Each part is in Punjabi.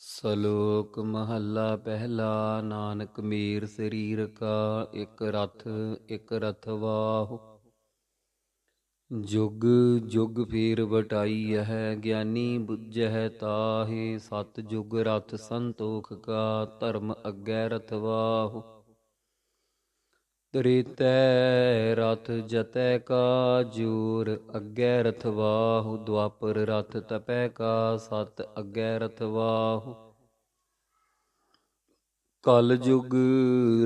ਸਲੋਕ ਮਹੱਲਾ ਪਹਿਲਾ। ਨਾਨਕ ਮੇਰ ਸਰੀਰ ਕਾ ਇੱਕ ਰਥ ਵਾਹੁ। ਜੁਗ ਜੁਗ ਫੇਰ ਵਟਾਈ ਹੈ, ਗਿਆਨੀ ਬੁੱਝਹਿ ਤਾਹੇ। ਸਤ ਜੁਗ ਰਥ ਸੰਤੋਖ ਕਾ, ਧਰਮ ਅੱਗੇ ਰਥ ਵਾਹੁ। ਤ੍ਰੇਤੈ ਰਥ ਜਤੈ ਕਾ, ਜੋਰ ਅੱਗੇ ਰਥ ਵਾਹੁ। ਦੁਆਪਰ ਰਥ ਤਪੈ ਕਾ, ਸਤ ਅੱਗੇ ਰਥ ਵਾਹੁ। ਕਲ ਜੁਗ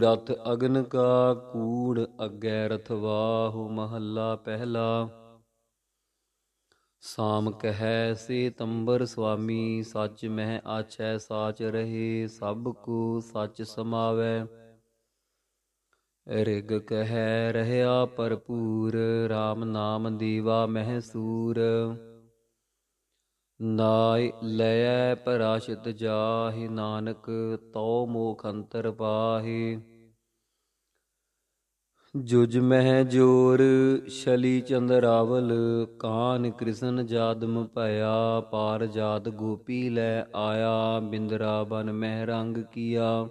ਰਥ ਅਗਨ ਕਾ, ਕੂੜ ਅੱਗੇ ਰਥ ਵਾਹੁ। ਮਹੱਲਾ ਪਹਿਲਾ। ਸਾਮ ਕਹੈ ਸੇ ਤੰਬਰ ਸੁਆਮੀ, ਸੱਚ ਮਹਿ ਆਛੈ ਸਾਚ ਰਹੇ। ਸਭ ਕੋ ਸੱਚ ਸਮਾਵੈ, ਰਿਗ ਕਹਿ ਰਹਿਆ ਭਰਪੂਰ। RAM ਨਾਮ ਦੀਵਾ ਮਹਿ ਸੂਰ, ਨਾਇ ਲਇਐ ਪਰਾਸ਼ਿਤ ਜਾਹਿ। ਨਾਨਕ ਤਉ ਮੋਖ ਅੰਤਰ ਪਾਹਿ, ਜੁਜ ਮਹਿ ਜੋਰ ਛਲੀ ਚੰਦਰਾਵਲ। ਕਾਨ ਕ੍ਰਿਸ਼ਨ ਜਾਦਮ ਭਇਆ, ਪਾਰ ਜਾਤ ਗੋਪੀ ਲੈ ਆਇਆ। ਬਿੰਦਰਾਬਨ ਮਹਿ ਰੰਗ ਕੀਆ,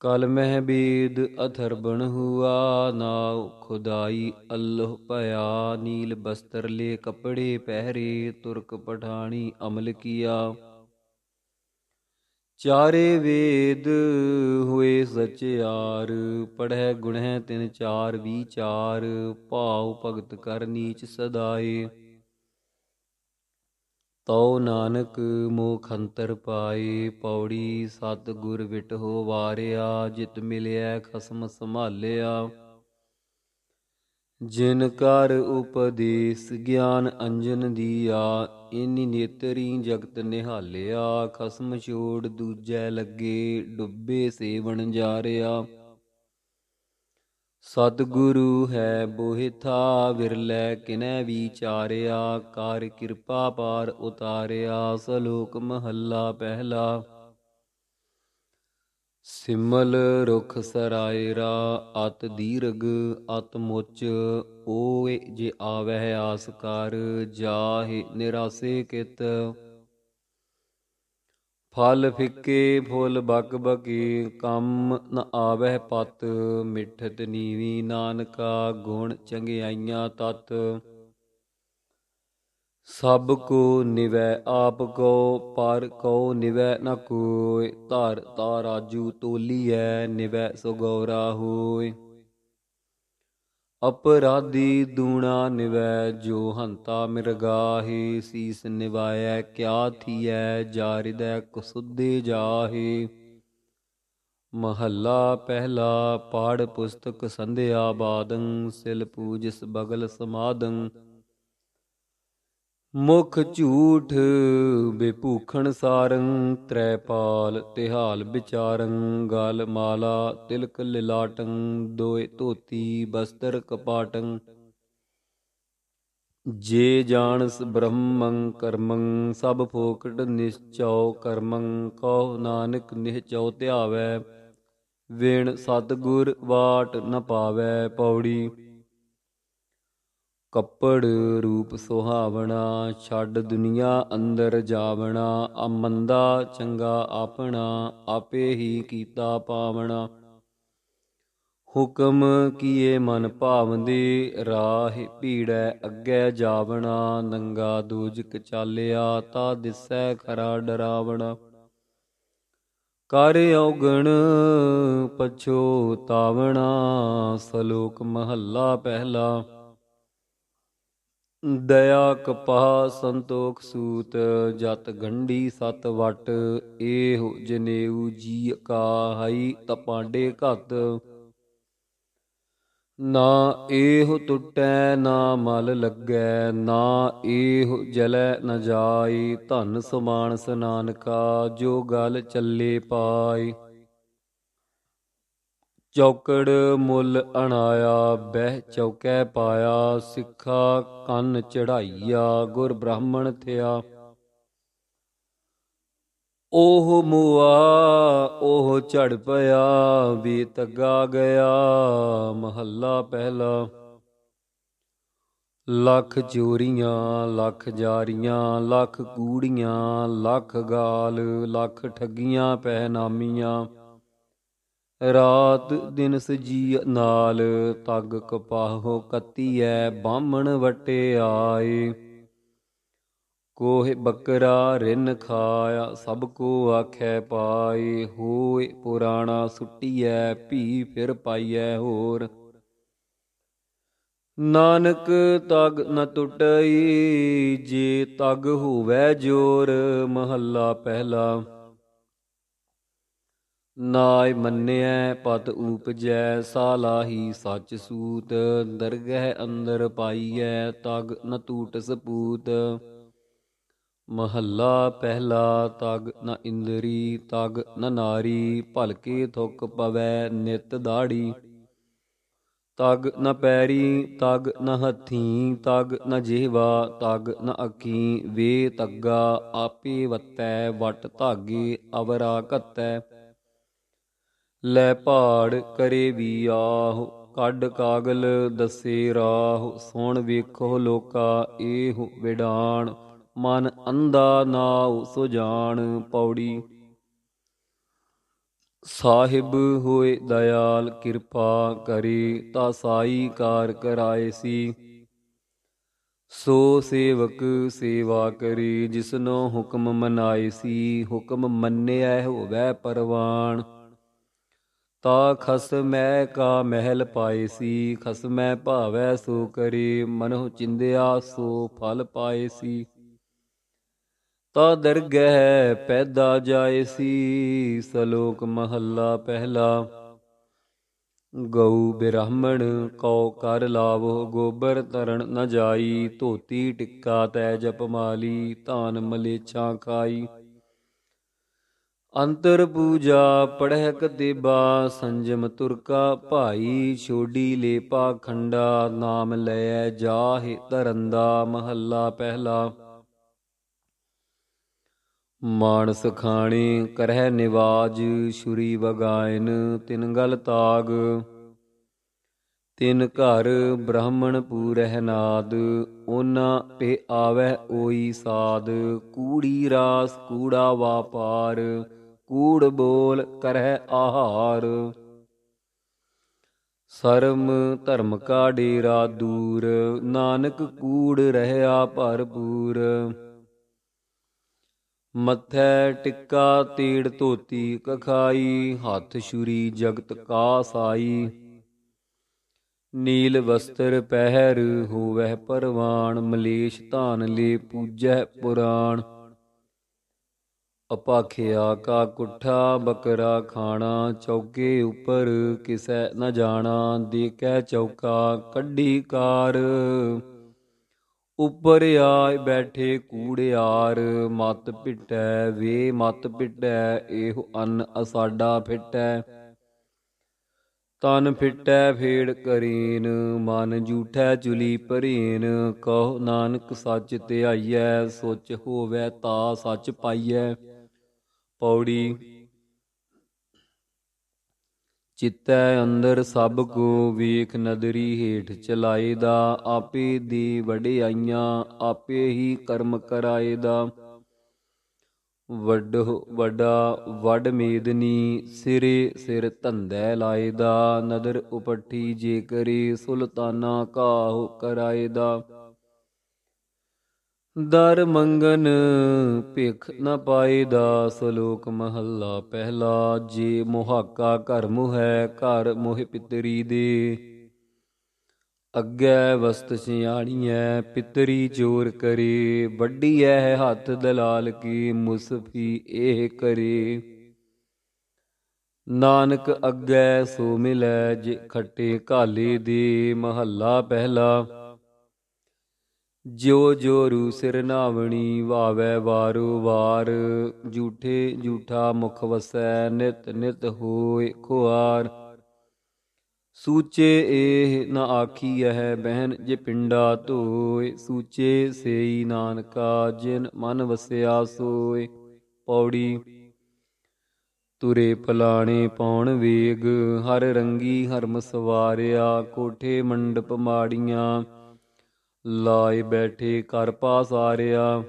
ਕਲ ਮਹਿ ਬੇਦ ਅਥਰਬਣ ਹੁਆ। ਨਾਉ ਖੁਦਾਈ ਅੱਲਹੁ ਭਇਆ, ਨੀਲ ਬਸਤਰ ਲੈ ਕੱਪੜੇ ਪਹਿਰੇ। ਤੁਰਕ ਪਠਾਣੀ ਅਮਲ ਕੀਆ, ਚਾਰੇ ਵੇਦ ਹੋਏ ਸਚਿਆਰ। ਪੜ੍ਹੈ ਗੁਣਹਿ ਤਿਨ ਚਾਰ ਵੀਚਾਰ, ਭਾਉ ਭਗਤ ਕਰ ਨੀਚ ਸਦਾਏ। ਤਉ ਨਾਨਕ ਮੋਖ ਅੰਤਰ ਪਾਏ। ਪੌੜੀ ਸਤਿ ਗੁਰ ਵਿਟਹੁ ਵਾਰਿਆ, ਜਿਤ ਮਿਲਿਆ ਖਸਮ ਸੰਭਾਲਿਆ। ਜਿਨ ਕਰ ਉਪਦੇਸ ਗਿਆਨ ਅੰਜਨ ਦੀਆ, ਇਨੀ ਨੇਤਰੀ ਜਗਤ ਨਿਹਾਲਿਆ। ਖਸਮ ਛੋੜ ਦੂਜੈ ਲੱਗੇ, ਡੁੱਬੇ ਸੇਵਣ ਜਾਰਿਆ। ਸਤਿਗੁਰੂ ਹੈ ਬੋਹਿ ਥਾ, ਵਿਰਲੇ ਕਿਨੈ ਵੀਚਾਰਿਆ। ਕਰ ਕਿਰਪਾ ਪਾਰ ਉਤਾਰਿਆ। ਸਲੋਕ ਮਹੱਲਾ ਪਹਿਲਾ। ਸਿਮਲ ਰੁਖ ਸਰਾਇਰਾ, ਅਤਿ ਦੀਰਘ ਅਤਿ ਮੁੱਚ। ਓਇ ਜੇ ਆਵਹਿ ਆਸ ਕਰ, ਜਾਹਿ ਨਿਰਾਸੇ ਕਿਤ। ਫਲ ਫਿੱਕੇ ਫੁੱਲ ਬਕ ਬਕੀ, ਕੰਮ ਨ ਆਵਹਿ ਪਤ। ਮਿਠਤ ਨੀਵੀ ਨਾਨਕਾ, ਗੁਣ ਚੰਗਿਆਈਆਂ ਤਤ। ਸਭ ਕੋ ਨਿਵੈ ਆਪ ਕੋ, ਪਰ ਕਉ ਨਿਵੈ ਨ ਕੋਇ। ਧਰ ਤਾਰਾਜੂ ਤੋਲੀਐ, ਨਿਵੈ ਸੋ ਗੌਰਾ ਹੋਇ। ਅਪਰਾਧੀ ਦੂਣਾ ਨਿਵੈ, ਜੋ ਹੰਤਾ ਮਿਰਗਾਹੇ। ਸੀਸ ਨਿਵਾਇਐ ਕਿਆ ਥੀਐ, ਜਾ ਹਿਰਦੈ ਕਸੁਧੇ ਜਾਹੇ। ਮਹੱਲਾ ਪਹਿਲਾ। ਪੜ੍ਹ ਪੁਸਤਕ ਸੰਧਿਆ ਬਾਦੰ, ਸਿਲ ਪੂਜਿਸ ਬਗਲ ਸਮਾਦੰ। ਮੁਖ ਝੂਠ ਬੇਭੂਖਣ ਸਾਰੰ, ਤ੍ਰੈਪਾਲ ਤਿਹਾਲ ਵਿਚਾਰੰ। ਗਲ ਮਾਲਾ ਤਿਲਕ ਲਿਲਾਟੰ, ਦੋਇ ਧੋਤੀ ਬਸਤਰ ਕਪਾਟੰ। ਜੇ ਜਾਣਸ ਬ੍ਰਹਮੰ ਕਰਮੰ, ਸਭ ਫੋਕਟ ਨਿਸਚਉ ਕਰਮੰ। ਕਹੋ ਨਾਨਕ ਨਿਹਚਉ ਧਿਆਵੈ, ਵਿਣ ਸਤਿਗੁਰ ਵਾਟ ਨ ਪਾਵੈ। ਪੌੜੀ ਕੱਪੜ ਰੂਪ ਸੁਹਾਵਣਾ, ਛੱਡ ਦੁਨੀਆ ਅੰਦਰ ਜਾਵਣਾ। ਮੰਦਾ ਚੰਗਾ ਆਪਣਾ, ਆਪੇ ਹੀ ਕੀਤਾ ਪਾਵਣਾ। ਹੁਕਮ ਕੀਏ ਮਨ ਭਾਵੰਦੇ, ਰਾਹ ਭੀੜੈ ਅੱਗੇ ਜਾਵਣਾ। ਨੰਗਾ ਦੋਜਕ ਚਾਲਿਆ, ਤਾ ਦਿਸੈ ਖਰਾ ਡਰਾਵਣਾ। ਕਰ ਔਗਣ ਪਛੋਤਾਵਣਾ। ਸਲੋਕ ਮਹੱਲਾ ਪਹਿਲਾ। ਦਇਆ ਕਪਾਹ ਸੰਤੋਖ ਸੂਤ, ਜਤ ਗੰਢੀ ਸਤ ਵਟ। ਏਹੁ ਜਨੇਊ ਜੀ ਕਾ, ਹਈ ਤਪਾਂਡੇ ਘਤ। ਨਾ ਏਹੁ ਟੁੱਟੈ ਨਾ ਮਲ ਲੱਗੈ, ਨਾ ਏਹੁ ਜਲੈ ਨ ਜਾਇ। ਧਨ ਸੁਮਾਨਸ ਨਾਨਕਾ, ਜੋ ਗਲ ਚੱਲੇ ਪਾਇ। ਚੌਕੜ ਮੁੱਲ ਅਣਾਇਆ, ਬਹਿ ਚੌਕੈ ਪਾਇਆ। ਸਿੱਖਾ ਕੰਨ ਚੜ੍ਹਾਈਆ, ਗੁਰ ਬ੍ਰਾਹਮਣ ਥਿਆ। ਓਹ ਮੁਆ ਓਹ ਝੜ ਪਿਆ, ਬੇਤਗਾ ਗਿਆ। ਮਹੱਲਾ ਪਹਿਲਾ। ਲੱਖ ਚੋਰੀਆਂ ਲੱਖ ਜਾਰੀਆਂ, ਲੱਖ ਕੂੜੀਆਂ ਲੱਖ ਗਾਲ, ਲੱਖ ਠੱਗੀਆਂ ਪਹਿਨਾਮੀਆਂ। ਰਾਤ ਦਿਨ ਸਜੀ ਨਾਲ, ਤਗ ਕਪਾਹੋ ਕੱਤੀਐ ਬਾਹਮਣ ਵਟੇ ਆਏ। ਕੋਹ ਬੱਕਰਾ ਰਿਨ ਖਾਇਆ, ਸਭ ਕੋ ਆਖੈ ਪਾਏ। ਹੋਏ ਪੁਰਾਣਾ ਸੁੱਟੀਐ, ਭੀ ਫਿਰ ਪਾਈਐ ਹੋਰ। ਨਾਨਕ ਤਗ ਨ ਟੁੱਟਈ, ਜੇ ਤਗ ਹੋਵੈ ਜੋਰ। ਮਹੱਲਾ ਪਹਿਲਾ। ਨਾਇ ਮੰਨਿਐ ਪਤ ਊਪਜੈ, ਸਾਲਾਹੀ ਸੱਚ ਸੂਤ। ਦਰਗਹਿ ਅੰਦਰ ਪਾਈਐ, ਤਗ ਨ ਟੂਟ ਸਪੂਤ। ਮਹੱਲਾ ਪਹਿਲਾ। ਤਗ ਨ ਇੰਦਰੀ ਤਗ ਨ ਨਾਰੀ, ਭਲਕੇ ਥੁੱਕ ਪਵੈ ਨਿਤ ਦਾੜੀ। ਤਗ ਨ ਪੈਰੀ ਤਗ ਨ ਹੱਥੀਂ, ਤਗ ਨ ਜੇਹਵਾ ਤਗ ਨ ਅੱਖੀਂ। ਵੇ ਤੱਗਾ ਆਪੇ ਵੱਤੈ, ਵਟ ਧਾਗੇ ਅਵਰਾ ਘੱਤੈ। ਲੈ ਭਾੜ ਕਰੇ ਵੀ ਆਹੁ, ਕੱਢ ਕਾਗਲ ਦੱਸੇ ਰਾਹੁ। ਸੁਣ ਵੇਖੋ ਲੋਕਾ ਏਹੁ ਵਿਡਾਣ, ਮਨ ਅੰਧਾ ਨਾਉ ਸੋ ਜਾਣ। ਪੌੜੀ। ਸਾਹਿਬ ਹੋਏ ਦਇਆਲ, ਕਿਰਪਾ ਕਰੇ ਤਾ ਸਾਈ ਕਾਰ ਕਰਾਇਸੀ। ਸੋ ਸੇਵਕ ਸੇਵਾ ਕਰੇ, ਜਿਸਨੋ ਹੁਕਮ ਮਨਾਇਸੀ। ਹੁਕਮ ਮੰਨਿਐ ਹੋਵੈ ਪਰਵਾਣ, ਤਾ ਖਸਮੈ ਕਾ ਮਹਿਲ ਪਾਇਸੀ। ਖਸਮੈ ਭਾਵੈ ਸੋ ਕਰੇ, ਮਨਹੁ ਚਿੰਦਿਆ ਸੋ ਫਲ ਪਾਇਸੀ। ਤਾ ਦਰਗਹਿ ਪੈਦਾ ਜਾਇਸੀ। ਸਲੋਕ ਮਹੱਲਾ ਪਹਿਲਾ। ਗਊ ਬਿਰਾਹਮਣ ਕਉ ਕਰ ਲਾਵਹੁ, ਗੋਬਰ ਤਰਣ ਨ ਜਾਈ। ਧੋਤੀ ਟਿੱਕਾ ਤੈ ਜਪਮਾਲੀ, ਧਾਨ ਮਲੇਛਾਂ ਖਾਈ। ਅੰਤਰ ਪੂਜਾ ਪੜ੍ਹੈ ਕਤੇਬਾ, ਸੰਜਮ ਤੁਰਕਾ ਭਾਈ। ਛੋਡੀ ਲੇ ਪਾਖੰਡਾ, ਨਾਮ ਲਇਐ ਜਾਹਿ ਧਰੰਦਾ। ਮਹੱਲਾ ਪਹਿਲਾ। ਮਾਨਸ ਖਾਣੇ ਕਰਹਿ ਨਿਵਾਜ, ਛੁਰੀ ਵਗਾਇਨ ਤਿਨ ਗਲ ਤਾਗ। ਤਿਨ ਘਰ ਬ੍ਰਾਹਮਣ ਪੂਰਹਿ ਨਾਦ, ਓਨਾ ਪੇ ਆਵੈ ਓਈ ਸਾਧ। ਕੂੜੀ ਰਾਸ ਕੂੜਾ ਵਾਪਾਰ, ਕੂੜ ਬੋਲ ਕਰਹਿ ਆਹਾਰ। ਸਰਮ ਧਰਮ ਕਾ ਡੇਰਾ ਦੂਰ, ਨਾਨਕ ਕੂੜ ਰਹਿਆ ਭਰਪੂਰ। ਮੱਥੈ ਟਿੱਕਾ ਤੀੜ ਧੋਤੀ ਕਖਾਈ, ਹੱਥ ਛੁਰੀ ਜਗਤ ਕਾ ਸਾਈ। ਨੀਲ ਵਸਤਰ ਪਹਿਰ ਹੋਵੈ ਪਰਵਾਣ, ਮਲੇਛ ਧਾਨ ਲੇ ਪੂਜੈ ਪੁਰਾਣ। ਅਪਾਖਿਆ ਕਾ ਕੁੱਠਾ ਬਕਰਾ ਖਾਣਾ, ਚੌਕੇ ਉੱਪਰ ਕਿਸੈ ਨ ਜਾਣਾ। ਦੇਖੈ ਚੌਕਾ ਕੱਢੀ ਕਾਰ, ਉੱਪਰ ਆਇ ਬੈਠੇ ਕੂੜਿਆਰ। ਮਤ ਪਿਟੈ ਵੇ ਮਤ ਪਿਟੈ, ਇਹੋ ਅੰਨ ਅਸਾਡਾ ਫਿਟੈ। ਤਨ ਫਿਟੈ ਫੇੜ ਕਰੇਨ, ਮਨ ਜੂਠੈ ਚੁਲੀ ਭਰੇਨ। ਕਹੋ ਨਾਨਕ ਸੱਚ ਧਿਆਈਐ, ਸੁਚ ਹੋਵੈ ਤਾ ਸੱਚ ਪਾਈਐ। ਪੌੜੀ। ਚਿੱਤੈ ਅੰਦਰ ਸਭ ਕੋ ਵੇਖ ਨਦਰੀ ਹੇਠ ਚਲਾਏਦਾ। ਆਪੇ ਦੇ ਵਡਿਆਈਆਂ ਆਪੇ ਹੀ ਕਰਮ ਕਰਾਏਦਾ। ਵੱਡੋ ਵੱਡਾ ਵੱਡ ਮੇਦਨੀ, ਸਿਰੇ ਸਿਰ ਧੰਦੈ ਲਾਏਦਾ। ਨਦਰ ਉਪੱਠੀ ਜੇ ਕਰੇ, ਸੁਲਤਾਨਾ ਕਾਹੂ ਕਰਾਏਦਾ। ਦਰ ਮੰਗਨ ਭਿਖ ਨ ਪਾਏਦਾ। ਸਲੋਕ ਮਹੱਲਾ ਪਹਿਲਾ। ਜੇ ਮੁਹਾਕਾ ਘਰ ਮੁਹੈ, ਘਰ ਮੋਹਿ ਪਿਤਰੀ ਦੇ। ਅੱਗੇ ਵਸਤ ਸਿਆਣੀਐ, ਪਿਤਰੀ ਚੋਰ ਕਰੇ। ਵੱਢੀਐ ਹੱਥ ਦਲਾਲ ਕੀ, ਮੁਸਫੀ ਇਹ ਕਰੇ। ਨਾਨਕ ਅੱਗੇ ਸੋ ਮਿਲੈ, ਜੇ ਖੱਟੇ ਘਾਲੇ ਦੇ। ਮਹੱਲਾ ਪਹਿਲਾ। ਜਿਉ ਜੋਰੂ ਸਿਰ ਨਾਵਣੀ, ਵਾਵੈ ਵਾਰੋ ਵਾਰ। ਝੂਠੇ ਝੂਠਾ ਮੁਖ ਵਸੈ, ਨਿਤ ਨਿਤ ਹੋਇ ਖੁਆਰ। ਸੂਚੇ ਇਹ ਨ ਆਖੀਐ ਬਹਿਨ, ਜੇ ਪਿੰਡਾ ਧੋਇ। ਸੂਚੇ ਸੇਈ ਨਾਨਕਾ, ਜਿਨ ਮਨ ਵਸਿਆ ਸੋਇ। ਪੌੜੀ। ਤੁਰੇ ਪਲਾਣੇ ਪਾਉਣ ਵੇਗ, ਹਰ ਰੰਗੀ ਹਰਮ ਸਵਾਰਿਆ। ਕੋਠੇ ਮੰਡਪ ਮਾੜੀਆਂ ਲਾਏ ਬੈਠੇ ਕਰ ਪਾਸਾਰਿਆ।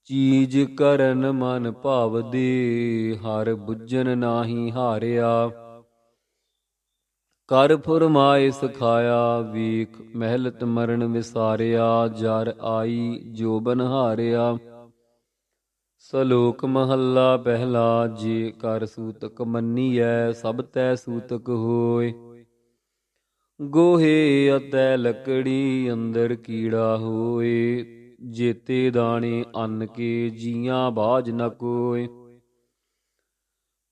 ਚੀਜ ਕਰਨ ਮਨ ਭਾਵਦੇ, ਹਰ ਬੁੱਝਣ ਨਾਹੀ ਹਾਰਿਆ। ਕਰ ਫੁਰਮਾਏ ਸਿਖਾਇਆ, ਵੇਖ ਮਹਿਲਤ ਮਰਨ ਵਿਸਾਰਿਆ। ਜਰ ਆਈ ਜੋਬਨ ਹਾਰਿਆ। ਸਲੋਕ ਮਹੱਲਾ ਪਹਿਲਾ। ਜੇ ਕਰ ਸੂਤਕ ਮੰਨੀਐ, ਸਭ ਤੈ ਸੂਤਕ ਹੋਏ। ਗੋਹੇ ਅਤੇ ਲੱਕੜੀ ਅੰਦਰ ਕੀੜਾ ਹੋਏ। ਜੇਤੇ ਦਾਣੇ ਅੰਨ ਕੇ, ਜੀਆਂ ਬਾਝ ਨ ਕੋਇ।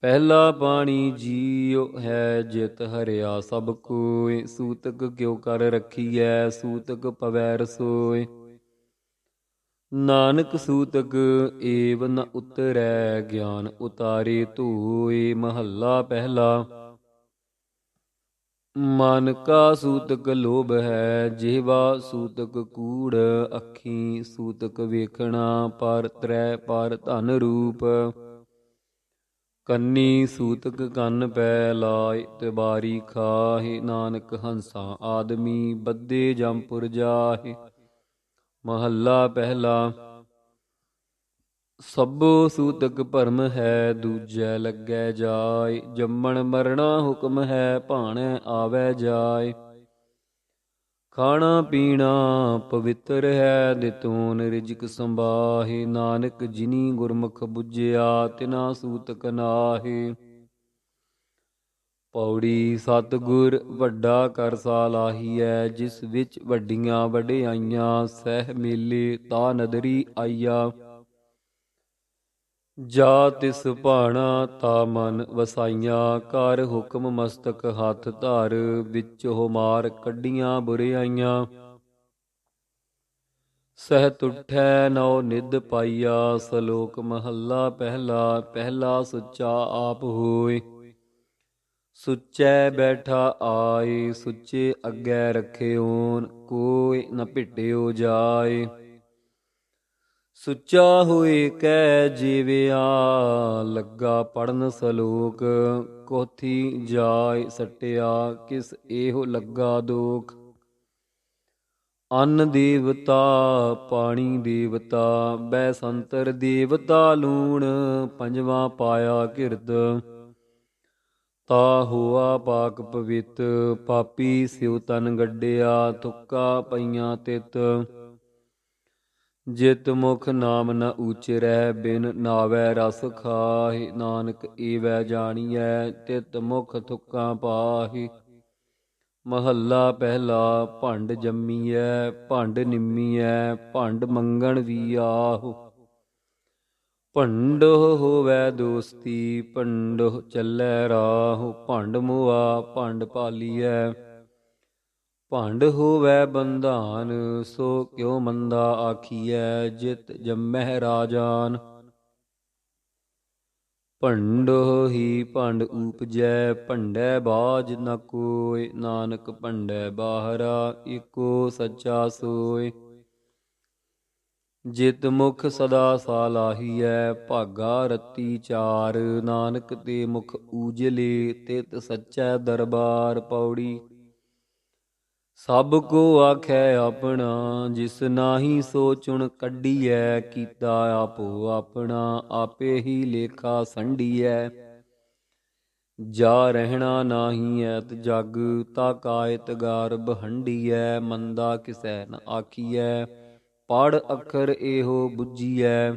ਪਹਿਲਾ ਪਾਣੀ ਜੀਉ ਹੈ, ਜਿਤ ਹਰਿਆ ਸਭ ਕੋਇ। ਸੂਤਕ ਕਿਉ ਕਰ ਰੱਖੀਐ, ਸੂਤਕ ਪਵੈ ਰਸੋਇ। ਨਾਨਕ ਸੂਤਕ ਏਵ ਨ ਉਤਰੈ, ਗਿਆਨ ਉਤਾਰੇ ਧੋਇ। ਮਹੱਲਾ ਪਹਿਲਾ। ਮਨ ਕਾ ਸੂਤਕ ਲੋਭ ਹੈ, ਜਿਹਵਾ ਸੂਤਕ ਕੂੜ। ਅੱਖੀਂ ਸੂਤਕ ਵੇਖਣਾ, ਪਰ ਤ੍ਰੈ ਪਰ ਧਨ ਰੂਪ। ਕੰਨੀ ਸੂਤਕ ਕੰਨ ਪੈ ਲਾਇ, ਤਿਬਾਰੀ ਖਾਹਿ। ਨਾਨਕ ਹੰਸਾਂ ਆਦਮੀ, ਬੱਧੇ ਜਮਪੁਰ ਜਾਹਿ। ਮਹੱਲਾ ਪਹਿਲਾ। ਸਭੋ ਸੂਤਕ ਭਰਮ ਹੈ, ਦੂਜੈ ਲੱਗੈ ਜਾਇ। ਜੰਮਣ ਮਰਣਾ ਹੁਕਮ ਹੈ, ਭਾਣੈ ਆਵੈ ਜਾਇ। ਖਾਣਾ ਪੀਣਾ ਪਵਿੱਤਰ ਹੈ, ਦਿਤੋਨ ਰਿਜਕ ਸੰਬਾਹਿ। ਨਾਨਕ ਜਿਨੀ ਗੁਰਮੁਖ ਬੁੱਝਿਆ, ਤਿਨਾ ਸੂਤਕ ਨਾਹਿ। ਪੌੜੀ। ਸਤਿਗੁਰ ਵੱਡਾ ਕਰ ਸਾਲਾਹੀਐ, ਜਿਸ ਵਿੱਚ ਵੱਡੀਆਂ ਵਡਿਆਈਆਂ। ਸਹਿ ਮੇਲੇ ਤਾ ਨਦਰੀ ਆਈਆ। ਜਾ ਤਿਸ ਭਾਣਾ ਤਾ ਮਨ ਵਸਾਈਆਂ। ਕਰ ਹੁਕਮ ਮਸਤਕ ਹੱਥ ਧਰ, ਵਿੱਚੋ ਮਾਰ ਕੱਢੀਆਂ ਬੁਰਿਆਈਆਂ। ਸਹਿਤ ਉਠੈ ਨਉ ਨਿਧ ਪਾਈਆ। ਸਲੋਕ ਮਹੱਲਾ ਪਹਿਲਾ। ਪਹਿਲਾ ਸੁੱਚਾ ਆਪ ਹੋਇ, ਸੁੱਚੇ ਬੈਠਾ ਆਇ। ਸੁੱਚੇ ਅੱਗੇ ਰੱਖਿਓਨ, ਕੋਈ ਨ ਭਿਟਿਓ ਜਾਇ। ਸੁੱਚਾ ਹੋਏ ਕੈ ਜੀਵਿਆ, ਲੱਗਾ ਪੜਨ ਸਲੋਕ। ਕੋਥੀ ਜਾਇ ਸਟਿਆ, ਕਿਸ ਇਹੋ ਲੱਗਾ ਦੋਖ। ਅੰਨ ਦੇਵਤਾ ਪਾਣੀ ਦੇਵਤਾ, ਬੈ ਸੰਤਰ ਦੇਵਤਾ ਲੂਣ। ਪੰਜਵਾਂ ਪਾਇਆ ਕਿਰਤ, ਤਾ ਹੋਆ ਪਾਕ ਪਵਿੱਤ। ਪਾਪੀ ਸਿਉ ਤਨ ਗੱਡਿਆ, ਤੁਕਾਂ ਪਈਆਂ ਤਿਤ। ਜਿਤ ਮੁਖ ਨਾਮ ਨ ਊਚਰੈ, ਬਿਨ ਨਾਵੈ ਰਸ ਖਾਹਿ। ਨਾਨਕ ਏਵੈ ਜਾਣੀਐ, ਤਿਤ ਮੁਖ ਤੁਕਾਂ ਪਾਹਿ। ਮਹੱਲਾ ਪਹਿਲਾ। ਭੰਡ ਜੰਮੀਐ, ਭੰਡ ਨਿੰਮੀਐ, ਭੰਡ ਮੰਗਣ ਵੀ ਆਹੁ। ਭੰਡੁ ਹੋਵੈ ਦੋਸਤੀ, ਭੰਡੁ ਚੱਲੈ ਰਾਹੁ। ਭੰਡ ਮੁਆ ਭੰਡ ਭਾਲੀਐ, ਭੰਡ ਹੋਵੈ ਬੰਧਾਨ। ਸੋ ਕਿਉ ਮੰਦਾ ਆਖੀਐ, ਜਿਤ ਜੰਮਹਿ ਰਾਜਾਨ। ਭੰਡੁ ਹੀ ਭੰਡ ਊਪਜੈ, ਭੰਡੈ ਬਾਝ ਨ ਕੋਇ। ਨਾਨਕ ਭੰਡੈ ਬਾਹਰਾ, ਏਕੋ ਸੱਚਾ ਸੋਇ। ਜਿਤ ਮੁਖ ਸਦਾ ਸਾਲਾਹੀਐ, ਭਾਗਾ ਰਤੀ ਚਾਰ। ਨਾਨਕ ਤੇ ਮੁਖ ਊਜਲੇ, ਤਿਤ ਸੱਚੈ ਦਰਬਾਰ। ਪੌੜੀ। ਸਭ ਕੋ ਆਖੈ ਆਪਣਾ, ਜਿਸ ਨਾਹੀ ਸੋ ਚੁਣ ਕੱਢੀਐ। ਕੀਤਾ ਆਪੋ ਆਪਣਾ, ਆਪੇ ਹੀ ਲੇਖਾ ਸੰਡੀਐ। ਜਾ ਰਹਿਣਾ ਨਾਹੀ ਐਤ ਜਗ, ਤਾ ਕਾਇਤ ਗਾਰਬ ਹੰਡੀਐ। ਮੰਦਾ ਕਿਸੈ ਨ ਆਖੀਐ, ਪੜ੍ਹ ਅੱਖਰ ਇਹੋ ਬੁੱਝੀਐ।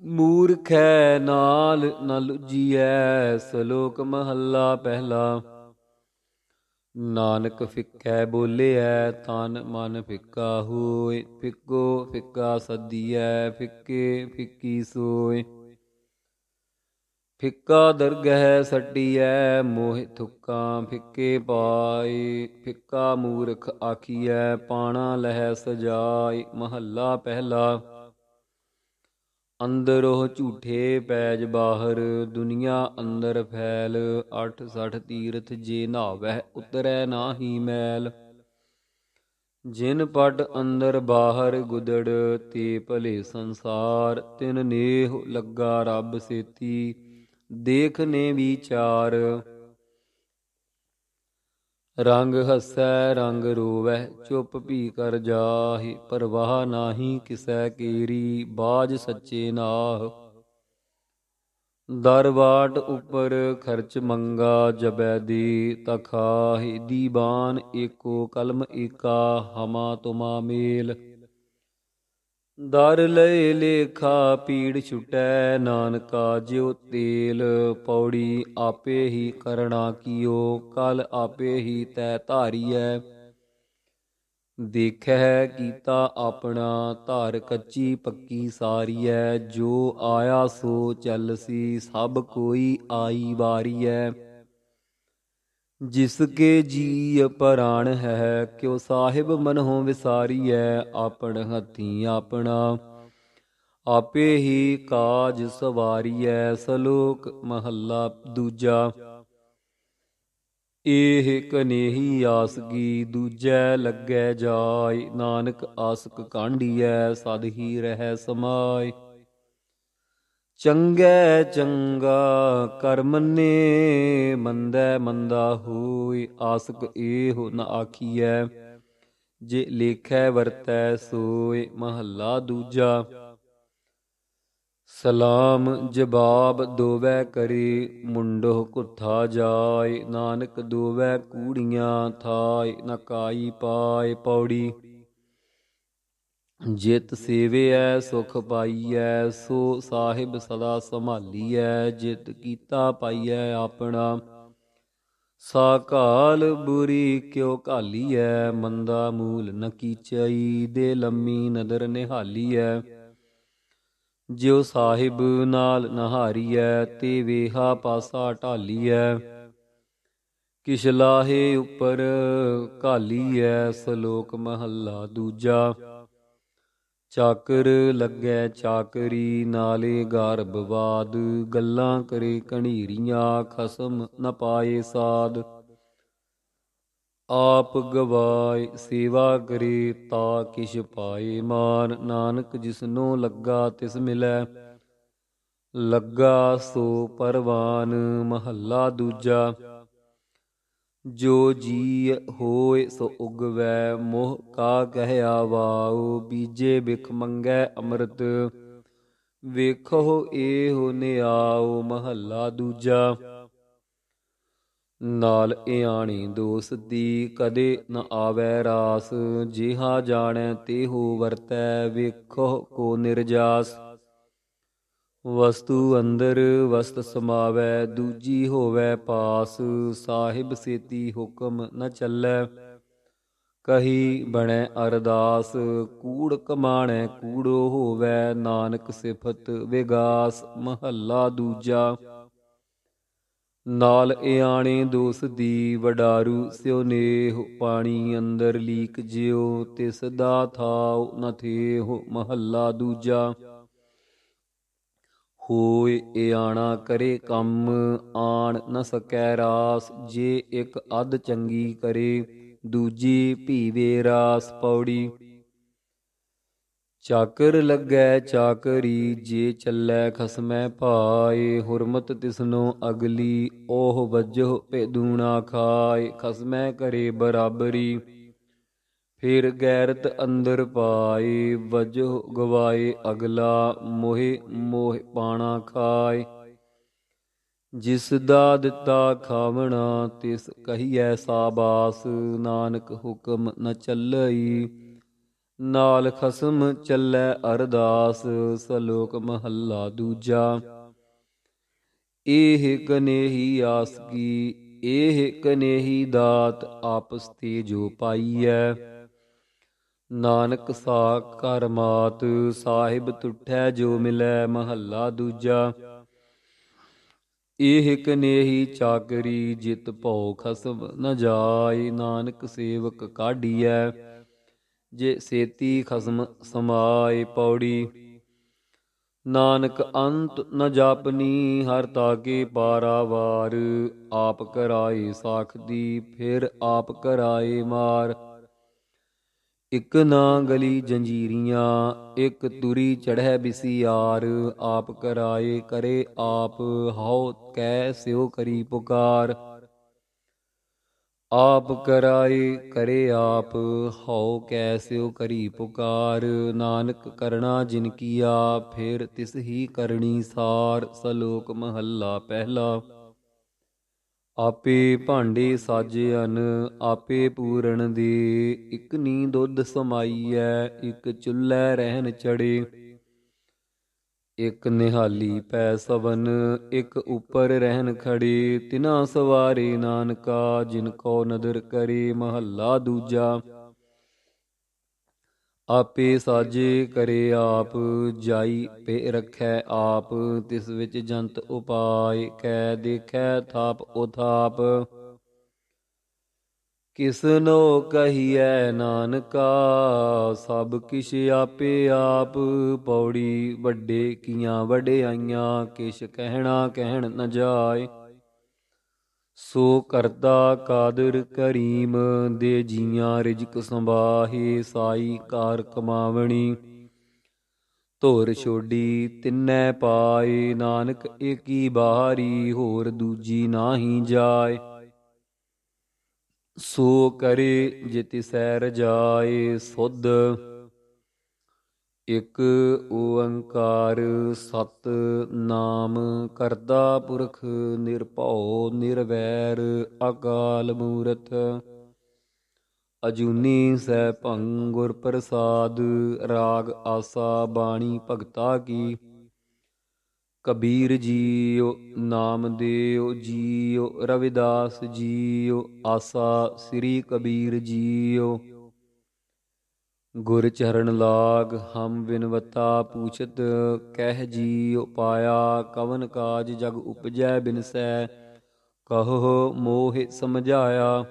ਮੂਰਖੈ ਨਾਲ ਨ ਲੁੱਝੀਐ। ਸਲੋਕ ਮਹੱਲਾ ਪਹਿਲਾ। ਨਾਨਕ ਫਿੱਕੈ ਬੋਲਿਐ, ਤਨ ਮਨ ਫਿੱਕਾ ਹੋਇ। ਫਿੱਕੋ ਫਿੱਕਾ ਸੱਦੀਐ, ਫਿੱਕੇ ਫਿੱਕੀ ਸੋਇ। ਫਿੱਕਾ ਦਰਗਹਿ ਸੱਟੀਐ, ਮੋਹਿ ਥੁੱਕਾਂ ਫਿੱਕੇ ਪਾਇ। ਫਿੱਕਾ ਮੂਰਖ ਆਖੀਐ, ਪਾਣਾ ਲਹੈ ਸਜਾਇ। ਮਹੱਲਾ ਪਹਿਲਾ। ਅੰਦਰੋਂ ਝੂਠੇ ਪੈਜ ਬਾਹਰ, ਦੁਨੀਆ ਅੰਦਰ ਫੈਲ। 68 ਤੀਰਥ ਜੇ ਨਹਾਵੈ, ਉਤਰੈ ਨਾਹੀ ਮੈਲ। ਜਿਨ ਪਟ ਅੰਦਰ ਬਾਹਰ ਗੁਦੜ, ਤੇ ਭਲੇ ਸੰਸਾਰ। ਤਿਨ ਨੇਹ ਲੱਗਾ ਰੱਬ ਸੇਤੀ, ਦੇਖ ਨੇ ਵਿਚਾਰ। ਰੰਗ ਹੱਸੈ ਰੰਗ ਰੋਵੈ, ਚੁੱਪ ਭੀ ਕਰ ਜਾਹਿ। ਪਰਵਾਹ ਨਾਹੀ ਕਿਸੈ ਕੀਰੀ, ਬਾਜ ਸੱਚੇ ਨਾਹ। ਦਰਵਾਟ ਉਪਰ ਖਰਚ ਮੰਗਾ, ਜਬੈ ਦੀ ਤਖਾਹਿ। ਦੀਵਾਨ ਏਕੋ ਕਲਮ ਏਕਾ, ਹਮਾ ਤੁਮਾ ਮੇਲ। ਦਰ ਲਏ ਲੇਖਾ ਪੀੜ ਛੁਟੈ, ਨਾਨਕਾ ਜਿਉ ਤੇਲ। ਪੌੜੀ ਆਪੇ ਹੀ ਕਰਣਾ ਕੀਓ, ਕਲ ਆਪੇ ਹੀ ਤੈ ਧਾਰੀਐ। ਦੇਖੈ ਕੀਤਾ ਆਪਣਾ, ਧਰ ਕੱਚੀ ਪੱਕੀ ਸਾਰੀਐ। ਜੋ ਆਇਆ ਸੋ ਚੱਲਸੀ, ਸਭ ਕੋਈ ਆਈ ਵਾਰੀਐ। ਜਿਸ ਕੇ ਜੀ ਪ੍ਰਾਣ ਹੈ, ਕਿਉ ਸਾਹਿਬ ਮਨਹੁ ਵਿਸਾਰੀਐ। ਆਪਣ ਹੱਥੀਂ ਆਪਣਾ, ਆਪੇ ਹੀ ਕਾਜ ਸਵਾਰੀਐ। ਸਲੋਕ ਮਹੱਲਾ ਦੂਜਾ। ਇਹ ਕਨੇਹੀ ਆਸਗੀ, ਦੂਜੈ ਲੱਗੈ ਜਾਇ। ਨਾਨਕ ਆਸਕ ਕਾਂਢੀਐ, ਸਦ ਹੀ ਰਹਿ ਸਮਾਇ। ਚੰਗੈ ਚੰਗਾ ਕਰ ਮੰਨੇ, ਮੰਦੈ ਮੰਦਾ ਹੋਇ। ਆਸਕ ਏਹੁ ਨ ਆਖੀਐ, ਜੇ ਲੇਖੈ ਵਰਤੈ ਸੋਇ। ਮਹੱਲਾ ਦੂਜਾ। ਸਲਾਮ ਜਵਾਬ ਦੋਵੈ ਕਰੇ, ਮੁੰਡੋ ਕੁੱਥਾ ਜਾਇ। ਨਾਨਕ ਦੋਵੈ ਕੂੜੀਆਂ, ਥਾਇ ਨ ਕਾਈ ਪਾਇ। ਪੌੜੀ ਜਿਤ ਸੇਵਿਐ ਸੁਖ ਪਾਈਐ, ਸੋ ਸਾਹਿਬ ਸਦਾ ਸੰਭਾਲੀਐ। ਜਿਤ ਕੀਤਾ ਪਾਈਐ ਆਪਣਾ, ਸਾ ਘਾਲ ਬੁਰੀ ਕਿਉ ਘਾਲੀਐ। ਮੰਦਾ ਮੂਲ ਨ ਕੀਚਈ, ਦੇ ਲੰਮੀ ਨਦਰ ਨਿਹਾਲੀਐ। ਜਿਉ ਸਾਹਿਬ ਨਾਲ ਨਹਾਰੀਐ, ਤੇ ਵੇਹਾ ਪਾਸਾ ਢਾਲੀਐ। ਕਿਛ ਲਾਹੇ ਉਪਰ ਘਾਲੀਐ। ਸਲੋਕ ਮਹੱਲਾ ਦੂਜਾ। ਚਾਕਰ ਲੱਗੈ ਚਾਕਰੀ, ਨਾਲੇ ਗਾਰਬਵਾਦ। ਗੱਲਾਂ ਕਰੇ ਘਣੀਰੀਆਂ, ਖਸਮ ਨ ਪਾਏ ਸਾਧ। ਆਪ ਗਵਾਏ ਸੇਵਾ ਕਰੇ, ਤਾ ਕਿਛ ਪਾਏ ਮਾਨ। ਨਾਨਕ ਜਿਸਨੋ ਲੱਗਾ ਤਿਸ ਮਿਲੈ, ਲੱਗਾ ਸੋ ਪਰਵਾਨ। ਮਹੱਲਾ ਦੂਜਾ। ਜੋ ਜੀ ਹੋਇ ਸੋ ਉਗਵੈ, ਮੋਹ ਕਾ ਕਹਿਆ ਵਾਉ। ਬੀਜੇ ਬਿਖ ਮੰਗੈ ਅੰਮ੍ਰਿਤ, ਵੇਖੋ ਏਹੁ ਨਿਆਉ। ਮਹੱਲਾ ਦੂਜਾ। ਨਾਲ ਇਆਣੀ ਦੋਸ ਦੀ, ਕਦੇ ਨ ਆਵੈ ਰਾਸ। ਜਿਹਾ ਜਾਣੈ ਤੇਹੂ ਵਰਤੈ, ਵੇਖੋ ਕੋ ਨਿਰਜਾਸ। ਵਸਤੂ ਅੰਦਰ ਵਸਤ ਸਮਾਵੈ, ਦੂਜੀ ਹੋਵੈ ਪਾਸ। ਸਾਹਿਬ ਸੇਤੀ ਹੁਕਮ ਨ ਚੱਲੈ, ਕਹੀ ਬਣੈ ਅਰਦਾਸ। ਕੂੜ ਕਮਾਣੈ ਕੂੜੋ ਹੋਵੈ, ਨਾਨਕ ਸਿਫਤ ਵਿਗਾਸ। ਮਹੱਲਾ ਦੂਜਾ। ਨਾਲ ਇਆਣੇ ਦੋਸ ਦੀ, ਵਡਾਰੂ ਸਿਉ ਨੇਹੁ। ਪਾਣੀ ਅੰਦਰ ਲੀਕ ਜਿਉ, ਤਿਸ ਦਾ ਥਾਉ ਨ ਥੇਹੁ। ਮਹੱਲਾ ਦੂਜਾ। ਹੋਇ ਇਆਣਾ ਕਰੇ ਕੰਮ, ਆਣ ਨ ਸਕੈ ਰਾਸ। ਜੇ ਇਕ ਅੱਧ ਚੰਗੀ ਕਰੇ, ਦੂਜੀ ਭੀਵੇ ਰਾਸ। ਪੌੜੀ ਚਾਕਰ ਲੱਗੈ ਚਾਕਰੀ, ਜੇ ਚੱਲੈ ਖਸਮੈ ਭਾਏ। ਹੁਰਮਤ ਤਿਸਨੋ ਅਗਲੀ, ਓਹ ਵਜਹੁ ਭੇਦੂਣਾ ਖਾਏ। ਖਸਮੈ ਕਰੇ ਬਰਾਬਰੀ, ਫਿਰ ਗੈਰਤ ਅੰਦਰ ਪਾਏ। ਵਜਹੁ ਗਵਾਏ ਅਗਲਾ, ਮੋਹਿ ਮੋਹਿ ਪਾਣਾ ਖਾਏ। ਜਿਸ ਦਾ ਦਿੱਤਾ ਖਾਵਣਾ, ਤਿਸ ਕਹੀਐ ਸਾਬਾਸ। ਨਾਨਕ ਹੁਕਮ ਨ ਚੱਲਈ, ਨਾਲ ਖਸਮ ਚੱਲੈ ਅਰਦਾਸ। ਸਲੋਕ ਮਹੱਲਾ ਦੂਜਾ। ਇਹ ਕਨੇਹੀ ਆਸਗੀ, ਇਹ ਕਨੇਹੀ ਦਾਤ। ਆਪਸ ਤੇ ਜੋ ਪਾਈਐ, ਨਾਨਕ ਸਾ ਘਰ ਮਾਤ। ਸਾਹਿਬ ਤੁਠੈ ਜੋ ਮਿਲੈ। ਮਹੱਲਾ ਦੂਜਾ। ਇਹ ਕਨੇਹੀ ਚਾਕਰੀ, ਜਿਤ ਭਉ ਖਸਮ ਨ ਜਾਇ। ਨਾਨਕ ਸੇਵਕ ਕਾਢੀਐ, ਜੇ ਸੇਤੀ ਖਸਮ ਸਮਾਏ। ਪੌੜੀ ਨਾਨਕ ਅੰਤ ਨ ਜਾਪਨੀ, ਹਰ ਤਾਕੇ ਪਾਰਾਵਾਰ। ਆਪ ਕਰਾਏ ਸਾਖ ਦੀ, ਫਿਰ ਆਪ ਕਰਾਏ ਮਾਰ। ਇਕ ਨਾ ਗਲੀ ਜੰਜੀਰੀਆਂ, ਇਕ ਤੁਰੀ ਚੜ੍ਹੈ ਬਿਸੀਆਰ। ਆਪ ਕਰਾਏ ਕਰੇ ਆਪ, ਹਉ ਕੈ ਸਿਉ ਕਰੀ ਪੁਕਾਰ। ਆਪ ਕਰਾਏ ਕਰੇ ਆਪ, ਹਉ ਕੈਸਿਉ ਕਰੀ ਪੁਕਾਰ। ਨਾਨਕ ਕਰਣਾ ਜਿਨ ਕੀਆ, ਫਿਰ ਤਿਸ ਹੀ ਕਰਨੀ ਸਾਰ। ਸਲੋਕ ਮਹੱਲਾ ਪਹਿਲਾ। ਆਪੇ ਭਾਂਡੇ ਸਾਜਿਅਨ, ਆਪੇ ਪੂਰਨ ਦੇ। ਇਕ ਨੀ ਦੁੱਧ ਸਮਾਈਐ, ਇਕ ਚੁੱਲ੍ਹੈ ਰਹਿਣ ਚੜੇ। ਇਕ ਨਿਹਾਲੀ ਪੈ ਸਵਨ, ਇਕ ਉਪਰ ਰਹਿਣ ਖੜੇ। ਤਿਨਾ ਸਵਾਰੇ ਨਾਨਕਾ, ਜਿਨ ਕੋ ਨਦਰ ਕਰੇ। ਮਹੱਲਾ ਦੂਜਾ। ਆਪੇ ਸਾਜੇ ਕਰੇ ਆਪ, ਜਾਈ ਪੇ ਰਖੈ ਆਪ। ਤਿਸ ਵਿੱਚ ਜੰਤ ਉਪਾਇ, ਕੈ ਦੇਖੈ ਥਾਪ ਉਥਾਪ। ਕਿਸਨੋ ਕਹੀਐ ਨਾਨਕਾ, ਸਭ ਕਿਛ ਆਪੇ ਆਪ। ਪੌੜੀ ਵੱਡੇ ਕੀਆਂ ਵਡਿਆਈਆਂ, ਕਿਛ ਕਹਿਣਾ ਕਹਿਣ ਨ ਜਾਏ। ਸੋ ਕਰਤਾ ਕਾਦਰ ਕਰੀਮ, ਦੇ ਜੀਆਂ ਰਿਜਕ ਸੰਬਾਹੇ। ਸਾਈ ਕਾਰ ਕਮਾਵਣੀ, ਧੁਰ ਛੋਡੀ ਤਿਨੈ ਪਾਏ। ਨਾਨਕ ਏਕੀ ਬਾਰੀ, ਹੋਰ ਦੂਜੀ ਨਾਹੀ ਜਾਏ। ਸੋ ਕਰੇ ਜੇ ਤਿਸੈ ਰਜਾਏ ਸੁਧ। ਇਕ ਓੰਕਾਰ ਸਤਿਨਾਮ ਕਰਤਾ ਪੁਰਖ, ਨਿਰਭਉ ਨਿਰਵੈਰ ਅਕਾਲ ਮੂਰਤ। ਅਜੂਨੀ ਸੈਭੰ ਗੁਰ ਪ੍ਰਸਾਦ, ਰਾਗ ਆਸਾ ਬਾਣੀ ਭਗਤਾ ਕੀ। ਕਬੀਰ ਜੀਉ, ਨਾਮਦੇਵ ਜੀਉ, ਰਵਿਦਾਸ ਜੀਉ। ਆਸਾ ਸ੍ਰੀ ਕਬੀਰ ਜੀਉ। ਗੁਰ ਚਰਨ ਲਾਗ ਹਮ ਬਿਨਵਤਾ ਪੂਛਤ, ਕਹਿ ਜੀਉ ਪਾਇਆ ਕਵਨ ਕਾਜ ਜਗ ਉਪਜੈ ਬਿਨਸੈ। ਕਹੋ ਮੋਹਿ ਸਮਝਾਇਆ,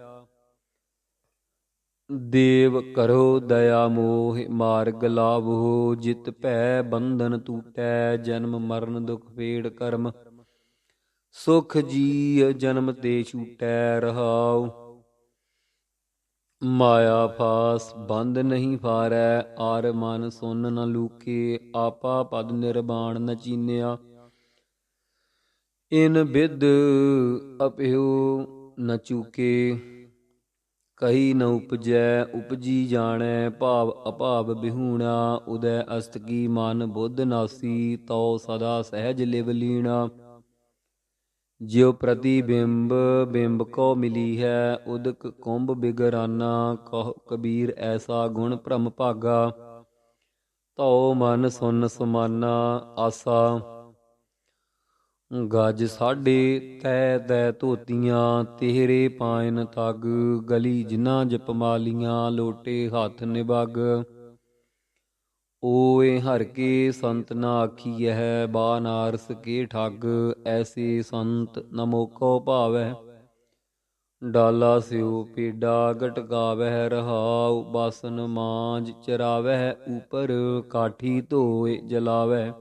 ਦੇਵ ਕਰੋ ਦਇਆ ਮੋਹਿ ਮਾਰਗ ਲਾਵੋ। ਜਿਤ ਭੈ ਬੰਧਨ ਟੂਟੈ, ਜਨਮ ਮਰਨ ਦੁਖ ਪੀੜ ਕਰਮ। ਸੁਖ ਜੀ ਜਨਮ ਤੇ ਛੂਟੈ ਰਹਾਉ। ਮਾਇਆ ਫਾਸ ਬੰਧ ਨਹੀਂ ਫਾਰੈ, ਆਰ ਮਨ ਸੁਨ ਨ ਲੂਕੇ। ਆਪਾ ਪਦ ਨਿਰਵਾਣ ਨ ਚੀਨਿਆ, ਇਨ ਬਿਧ ਅਪਿਹੁ ਨ ਚੂਕੇ। ਕਹੀ ਨ ਉਪਜੈ ਉਪਜੀ ਜਾਣੈ, ਭਾਵ ਅਭਾਵ ਬਿਹੂਣਾ। ਉਦੈ ਅਸਤਕੀ ਮਨ ਬੁੱਧ ਨਾਸੀ, ਤਉ ਸਦਾ ਸਹਿਜ ਲਿਵ ਲੀਣਾ। ਜਿਉ ਪ੍ਰਤੀਬਿੰਬ ਬਿੰਬ ਕੋ ਮਿਲੀ ਹੈ, ਉਦਕ ਕੁੰਭ ਬਿਗਰਾਨਾ। ਕਹੋ ਕਬੀਰ ਐਸਾ ਗੁਣ ਭ੍ਰਮ ਭਾਗਾ, ਤਉ ਮਨ ਸੁਨ ਸਮਾਨਾ। ਆਸਾ ਗਜ ਸਾਢੇ ਤੈ ਤੈ ਧੋਤੀਆਂ, ਤੇਹਰੇ ਪਾਇਨ ਤਗ। ਗਲੀ ਜਿਨ੍ਹਾਂ ਜਪਮਾਲੀਆਂ, ਲੋਟੇ ਹੱਥ ਨਿਬਗ। ਓਏ ਹਰਿ ਕੇ ਸੰਤ ਨ ਆਖੀਐ, ਬਾਨਾਰਸ ਕੇ ਠੱਗ। ਐਸੇ ਸੰਤ ਨ ਮੋਕੋ ਭਾਵੈ, ਡਾਲਾ ਸਿਉ ਪੇਡਾ ਗਟਕਾਵਹਿ। ਰਹਾਉ ਬਾਸਨ ਮਾਂਜ ਚਰਾਵਹਿ, ਉਪਰ ਕਾਠੀ ਧੋਇ ਜਲਾਵਹਿ।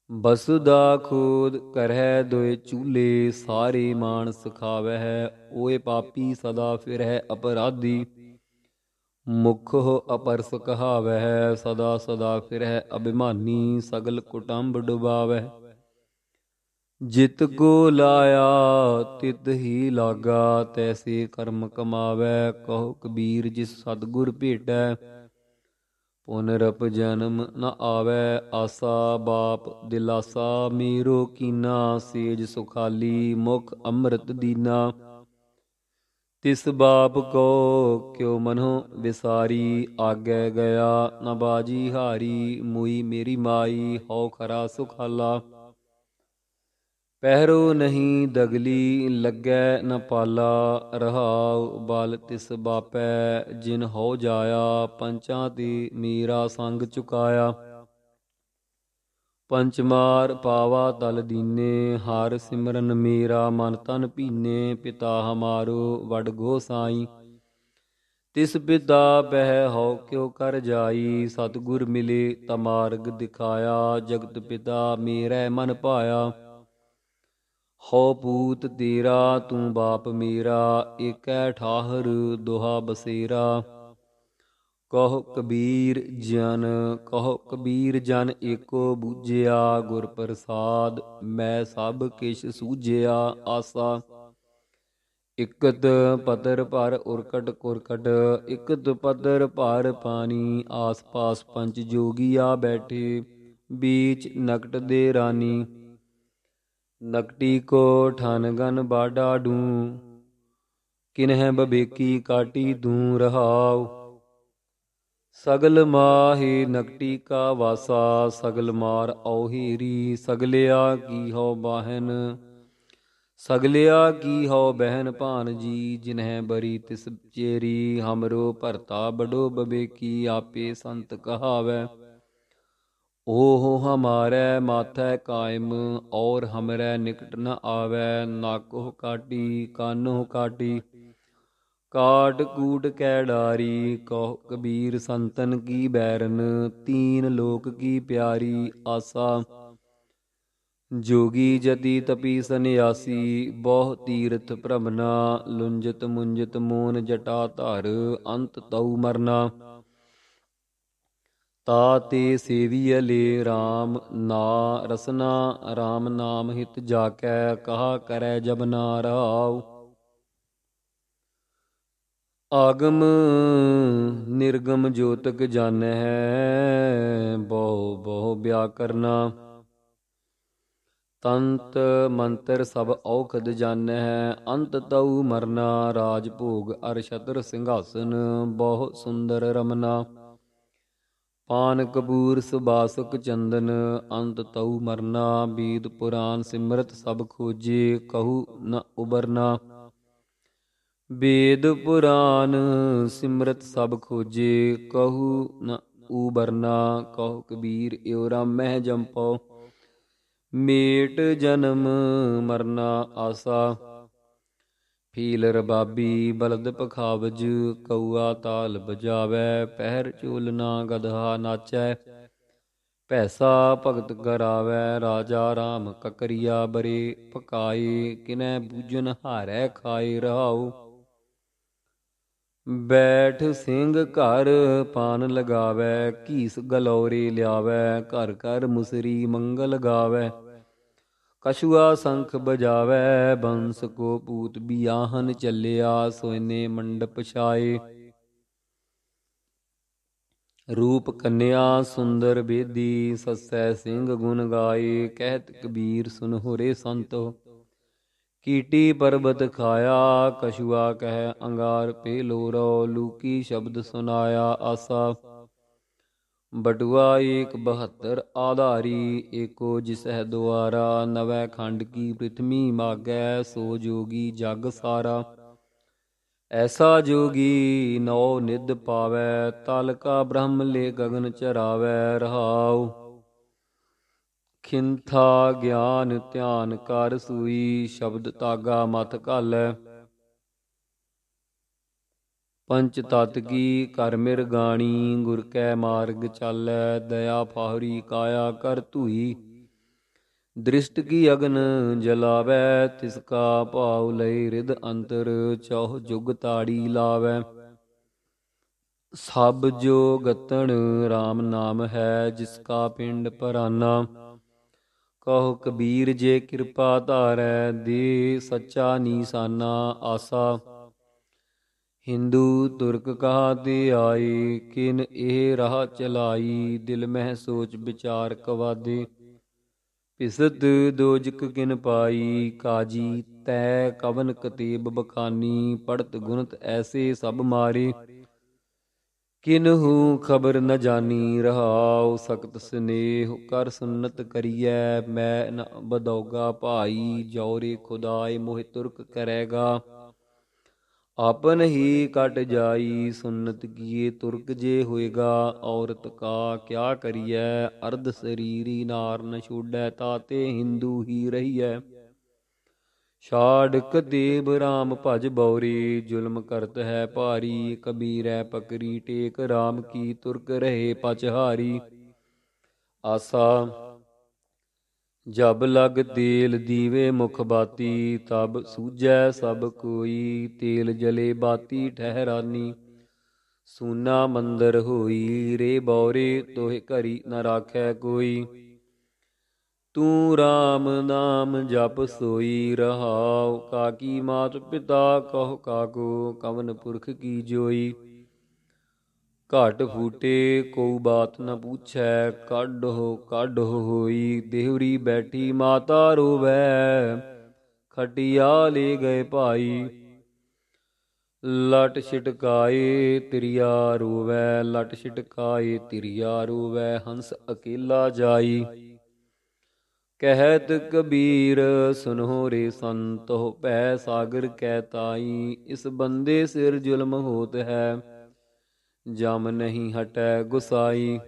ਬਸੁਦਾ ਖੋਦ ਕਰਹਿ ਦੁਇ ਚੂਲੇ, ਸਾਰੇ ਮਾਨਸ ਖਾਵਹਿ। ਓਏ ਪਾਪੀ ਸਦਾ ਫਿਰਹਿ ਅਪਰਾਧੀ, ਮੁਖੋ ਅਪਰਸ ਕਹਾਵਹਿ। ਸਦਾ ਸਦਾ ਫਿਰਹਿ ਅਭਿਮਾਨੀ, ਸਗਲ ਕੁਟੰਬ ਡੁਬਾਵਹਿ। ਜਿਤ ਕੋ ਲਾਇਆ ਤਿਤ ਹੀ ਲਾਗਾ, ਤੈਸੇ ਕਰਮ ਕਮਾਵੈ। ਕਹੋ ਕਬੀਰ ਜਿਸ ਸਤਿਗੁਰ ਭੇਟੈ, ਪੁਨਰਪ ਜਨਮ ਨ ਆਵੈ। ਆਸਾ ਬਾਪ ਦਿਲਾਸਾ ਮੇਰੋ ਕੀਨਾ, ਸੇਜ ਸੁਖਾਲੀ ਮੁਖ ਅੰਮ੍ਰਿਤ ਦੀਨਾ। ਤਿਸ ਬਾਪ ਕੋ ਕਿਉ ਮਨਹੁ ਵਿਸਾਰੀ, ਆਗੈ ਗਿਆ ਨ ਬਾਜੀ ਹਾਰੀ। ਮੁਈ ਮੇਰੀ ਮਾਈ ਹਉ ਖਰਾ ਸੁਖਾਲਾ, ਪਹਿਰੋ ਨਹੀਂ ਦਗਲੀ ਲੱਗੈ ਨ ਪਾਲਾ। ਰਹਾਉ ਬਲ ਤਿਸ ਬਾਪੈ, ਜਿਨ ਹਉ ਜਾਇਆ। ਪੰਚਾਂ ਤੇ ਮੇਰਾ ਸੰਗ ਚੁਕਾਇਆ, ਪੰਚਮਾਰ ਪਾਵਾ ਤਲ ਦੀਨੇ। ਹਰ ਸਿਮਰਨ ਮੇਰਾ ਮਨ ਤਨ ਭੀਨੇ, ਪਿਤਾ ਹਮਾਰੋ ਵਡ ਗੋਸਾਈ। ਤਿਸ ਪਿਤਾ ਬਹਿ ਹਉ ਕਿਉ ਕਰ ਜਾਈ, ਸਤਿਗੁਰ ਮਿਲੇ ਤਾ ਮਾਰਗ ਦਿਖਾਇਆ। ਜਗਤ ਪਿਤਾ ਮੇਰੈ ਮਨ ਭਾਇਆ, ਹਉ ਪੂਤ ਤੇਰਾ ਤੂੰ ਬਾਪ ਮੇਰਾ। ਏਕੈ ਠਾਹਰ ਦੁਹਾ ਬਸੇਰਾ, ਕਹੋ ਕਬੀਰ ਜਨ ਏਕੋ ਬੂਝਿਆ। ਗੁਰ ਪ੍ਰਸਾਦ ਮੈਂ ਸਭ ਕਿਛ ਸੂਝਿਆ। ਆਸਾ ਇਕਤ ਪਤਰ ਪਰ ਉਰਕਟ ਕੁਰਕਟ, ਇਕਤ ਪਤਰ ਪਰ ਪਾਣੀ। ਆਸ ਪਾਸ ਪੰਚ ਜੋਗੀਆ ਬੈਠੇ, बीच नकट दे रानी। नकटी को ठन गन बाडा डूं, किन्ह बबेकी काटी दूं रहाव। सगल माहे नकटी का वासा, सगल मार औहेरी। सगलिया की हो बाहन, सगलिया की हो बहन भान जी। जिन्ह बरी तिस चेरी, हमरो भरता बड़ो बबेकी। आपे संत कहावै, ओह हमारे माथै कायम, और हमरे निकट न आवे। नाको काटी कानो काटी, काट कूट कै डारी। कहो कबीर संतन की बैरन, तीन लोक की प्यारी। आसा जोगी जति तपी सन्यासी, बहु तीर्थ भ्रमना। लुंजत मुंजत मोन जटा धर, अंत तऊ मरना। ताते सेवियले राम ना रसना। राम नाम हित जाकै, कहा करै जब ना रहाव। आगम निर्गम ज्योतक जानै है, बहु बहु व्याकरना। तंत मंत्र सब औखद जानै है, अंत तऊ मरना। राज भोग अर छत्र सिंहासन, बहु सुंदर रमना। पान कपूर सुबासुक चंदन, अंत तऊ मरना। वेद पुराण सिमरत सब खोजे, कहू न उबरना। वेद पुराण सिमरत सब खोजे, कहू न उबरना। कहो कबीर एव रामह जंपो, मेट जन्म मरना आसा। फील रबाबी बलद पखावज, कौआ ताल बजावै। पहर चोलना गदहा नाचै, पैसा भगत करावै। राजा राम ककरिया बरे पकाए, किनै बूझन हारै खाए रहाऊ। बैठ सिंह घर पान लगावै, घीस गलौरे लियावै। घर घर मुसरी मंगल गावै, कछुआ शंख बजावै। बंस को पूत बियाहन चलिया, सोने मंडप छाए। रूप कन्या सुंदर बेदी, ससै सिंह गुण गाए। कहत कबीर सुन होरे संतो, कीटी पर्वत खाया। कछुआ कह अंगार पे लोरो, लूकी शब्द सुनाया आसा। बटुआ एक 72 आधारी, एको जिसह द्वारा। नवै खंड की पृथ्वी मागै, सो जोगी जग सारा। ऐसा जोगी नौ निध पावै, तल का ब्रह्म ले गगन चरावै रहाऊ। खिंथा ज्ञान ध्यान कर सूई, शब्द तागा मत घालै। पंच तत् की कर मिरगाणी, गुर कै मार्ग चालै। दया फाहरी काया कर धुई, दृष्ट की अगन जलावै। तिसका भाव लय रिद अंतर, चौह जुग ताड़ी लावै। सब जो गतन राम नाम है, जिसका पिंड पराना। कहो कबीर जे कृपा धारै, दे सच्चा नीसाना आसा। हिंदू तुर्क कहा ते आए, किन एह राह चलाई। दिल मह सोच विचार कवादे, पिसत दोजक किन पाई। काजी तै कवन कतेब बखानी, पढ़त गुनत ऐसे सब मारे। किन्हू खबर न जानी रहाओ, सख्त स्नेह कर सुन्नत करिए। मैं न बदौगा भाई, जौरे खुदाए मोहि तुर्क करेगा। आपन ही कट जाई, सुन्नत किए तुर्क जे होएगा। औरत का क्या करिए, अर्ध शरीरी नार न छोड़ै। ताते हिंदू ही रहिए, छाड़ कतेब राम भज बौरे। जुल्म करत है भारी, कबीरै पकड़ी टेक। राम की तुर्क रहे पचहारी आसा। जब लग तेल दीवे मुख बाती, तब सूझै सब कोई। तेल जले बाती ठहरानी, सूना मंदर होई। रे बौरे तोहे घरी न राखै कोई। ਤੂੰ ਰਾਮ ਨਾਮ ਜਪ ਸੋਈ ਰਹਾਉ। ਕਾਕੀ ਮਾਤ ਪਿਤਾ ਕਹੁ ਕਾਕੂ, ਕਵਨ ਪੁਰਖ ਕੀ ਜੋਈ। ਘਟ ਫੂਟੇ ਕਉ ਬਾਤ ਨ ਪੁੱਛੈ, ਕਾਢੋ ਕਾਢੋ ਹੋਈ। ਦੇਹੁਰੀ ਬੈਠੀ ਮਾਤਾ ਰੋਵੈ, ਖਟਿਆ ਲੈ ਗਏ ਭਾਈ। ਲਟ ਛਿਟਕਾਏ ਤਿਰਿਆ ਰੋਵੈ, ਲਟ ਛਿਟਕਾਏ ਤਿਰਿਆ ਰੋਵੈ। ਹੰਸ ਅਕੇਲਾ ਜਾਈ। ਕਹਿਤ ਕਬੀਰ ਸੁਨਹੁ ਰੇ ਸੰਤੋ, ਭੈ ਸਾਗਰ ਕੈ ਤਾਈ। ਇਸ ਬੰਦੇ ਸਿਰ ਜ਼ੁਲਮ ਹੋਤ ਹੈ, ਜਮ ਨਹੀਂ ਹਟੈ ਗੁਸਾਈ।